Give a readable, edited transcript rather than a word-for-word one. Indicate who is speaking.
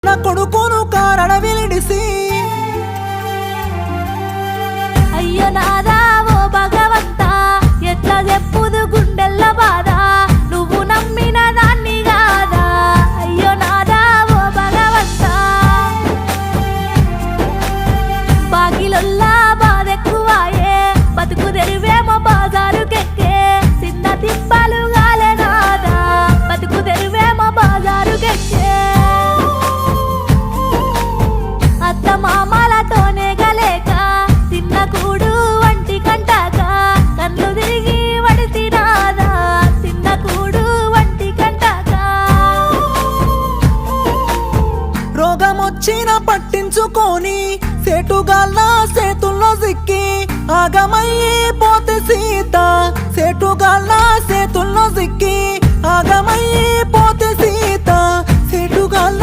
Speaker 1: నా కొడుకును కారణ విలిడిసి
Speaker 2: అయ్యో నాదా ఓ భగవంతా ఎట్లా చెప్పుదు గుండెల్ల బాధ నువ్వు నమ్మిన దాన్ని కాదా అయ్యో నాదా ఓ భగవంతా బాగిలొల్లా బాధెక్కువాయే బతుకు తెరువేమో బాజారుకెక్కే చిన్న తిప్పలు గాలే నాదా బతుకు తెరువేమో బాజారుకెక్కే అత్త మామలతోనే గలేక తిన్న కూడు వంటి కంటాక కళ్ళు తిరిగి వడితినాదా తిన్న కూడు వంటి కంటాక
Speaker 1: రోగమొచ్చిన పట్టించుకొని సేటుగాళ్ళ సేతుల్లో సిక్కి ఆగమయ్యి పోతే సీత సేటుగాళ్ళ సేతుల్లో సిక్కి ఆగమయ్యి పోతే సీత సేటుగాళ్ళ